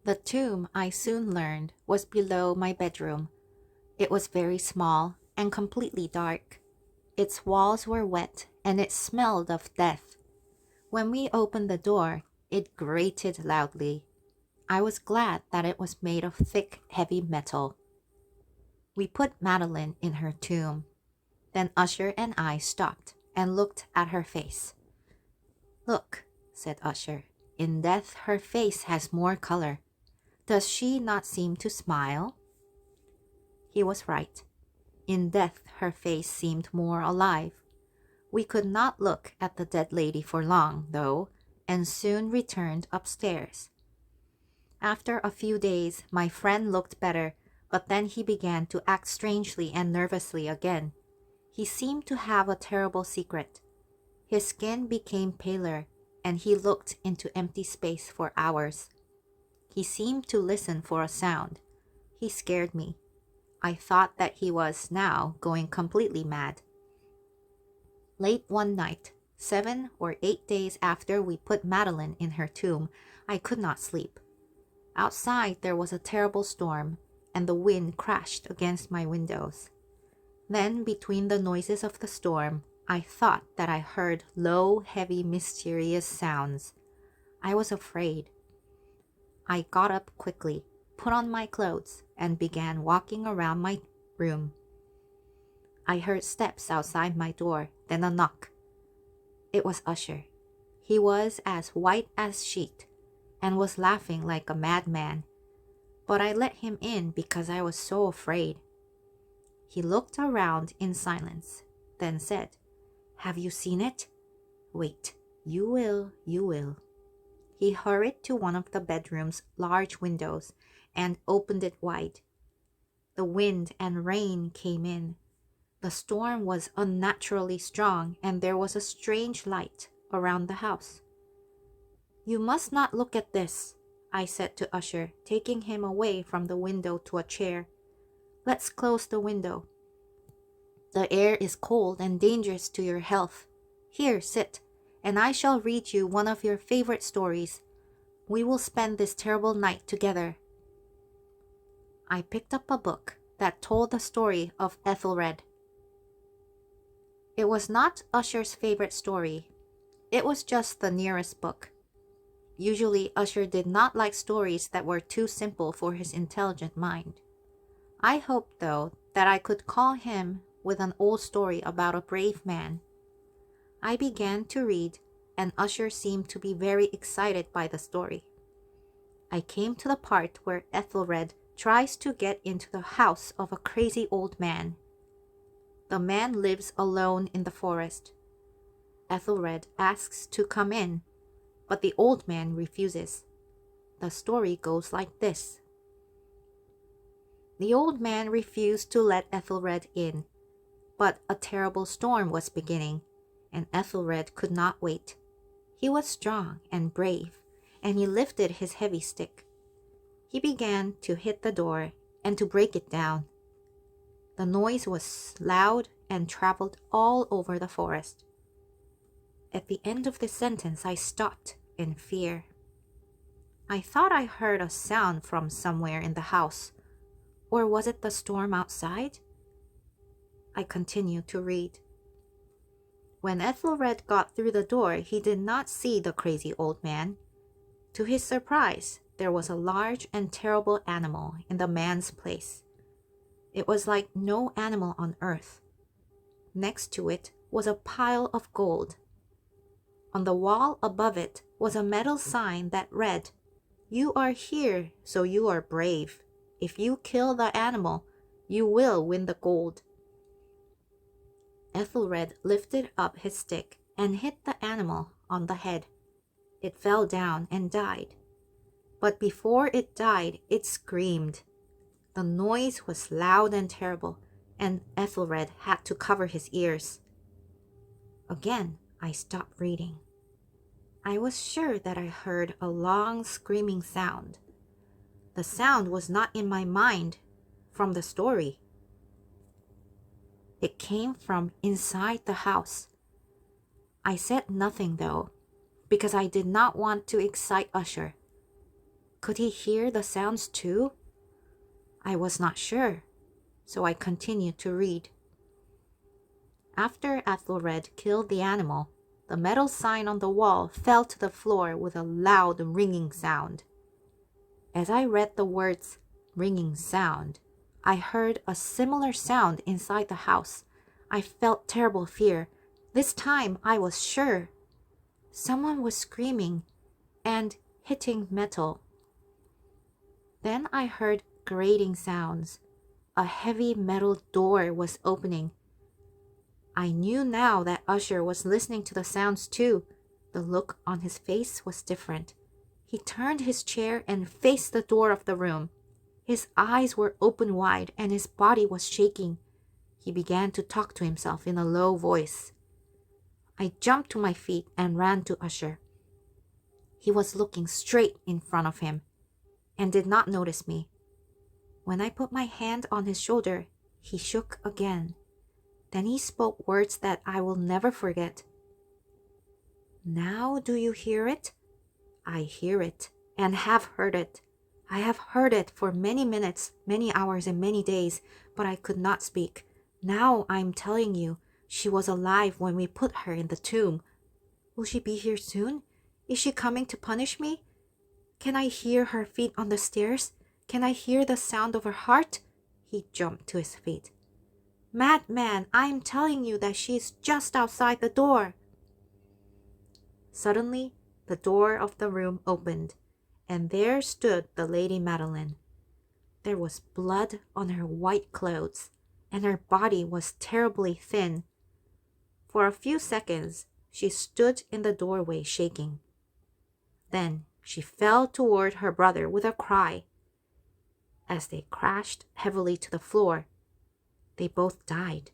The tomb, I soon learned, was below my bedroom. It was very small and completely dark. Its walls were wet and it smelled of death. When we opened the door, it grated loudly. I was glad that it was made of thick, heavy metal. We put Madeline in her tomb. Then Usher and I stopped and looked at her face. "Look," said Usher. "In death her face has more color. Does she not seem to smile?" He was right. In death her face seemed more alive. We could not look at the dead lady for long, though, and soon returned upstairs. After a few days, my friend looked better, but then he began to act strangely and nervously again. He seemed to have a terrible secret. His skin became paler, and he looked into empty space for hours. He seemed to listen for a sound. He scared me. I thought that he was now going completely mad. Late one night, 7 or 8 days after we put Madeline in her tomb, I could not sleep. Outside there was a terrible storm, and the wind crashed against my windows. Then, between the noises of the storm, I thought that I heard low, heavy, mysterious sounds. I was afraid. I got up quickly, put on my clothes, and began walking around my room. I heard steps outside my door, then a knock. It was Usher. He was as white as sheet, and was laughing like a madman, but I let him in because I was so afraid. He looked around in silence, then said, "Have you seen it? Wait, you will, you will." He hurried to one of the bedroom's large windows and opened it wide. The wind and rain came in. The storm was unnaturally strong, and there was a strange light around the house. "You must not look at this," I said to Usher, taking him away from the window to a chair. "Let's close the window. The air is cold and dangerous to your health. Here, sit, and I shall read you one of your favorite stories. We will spend this terrible night together." I picked up a book that told the story of Ethelred. It was not Usher's favorite story. It was just the nearest book. Usually, Usher did not like stories that were too simple for his intelligent mind. I hoped, though, that I could call him with an old story about a brave man. I began to read, and Usher seemed to be very excited by the story. I came to the part where Ethelred tries to get into the house of a crazy old man. The man lives alone in the forest. Ethelred asks to come in, but the old man refuses. The story goes like this. The old man refused to let Ethelred in, but a terrible storm was beginning, and Ethelred could not wait. He was strong and brave, and he lifted his heavy stick. He began to hit the door and to break it down. The noise was loud and traveled all over the forest. At the end of the sentence, I stopped in fear. I thought I heard a sound from somewhere in the house, or was it the storm outside? I continued to read. When Ethelred got through the door, he did not see the crazy old man. To his surprise, there was a large and terrible animal in the man's place. It was like no animal on earth. Next to it was a pile of gold. On the wall above it was a metal sign that read, "You are here, so you are brave. If you kill the animal, you will win the gold." Ethelred lifted up his stick and hit the animal on the head. It fell down and died. But before it died, it screamed. The noise was loud and terrible, and Ethelred had to cover his ears. Again, I stopped reading. I was sure that I heard a long screaming sound. The sound was not in my mind from the story. It came from inside the house. I said nothing, though, because I did not want to excite Usher. Could he hear the sounds too? I was not sure, so I continued to read. After Ethelred killed the animal, the metal sign on the wall fell to the floor with a loud ringing sound. As I read the words ringing sound, I heard a similar sound inside the house. I felt terrible fear. This time I was sure. Someone was screaming and hitting metal. Then I heard grating sounds. A heavy metal door was opening. I knew now that Usher was listening to the sounds too. The look on his face was different. He turned his chair and faced the door of the room. His eyes were open wide and his body was shaking. He began to talk to himself in a low voice. I jumped to my feet and ran to Usher. He was looking straight in front of him and did not notice me. When I put my hand on his shoulder, he shook again. Then he spoke words that I will never forget. Now do you hear it? I hear it and have heard it. I have heard it for many minutes, many hours, and many days, but I could not speak. Now I am telling you, she was alive when we put her in the tomb. Will she be here soon? Is she coming to punish me? Can I hear her feet on the stairs? Can I hear the sound of her heart? He jumped to his feet. Madman, I am telling you that she is just outside the door. Suddenly, the door of the room opened, and there stood the Lady Madeline. There was blood on her white clothes, and her body was terribly thin. For a few seconds, she stood in the doorway shaking. Then she fell toward her brother with a cry. As they crashed heavily to the floor, they both died.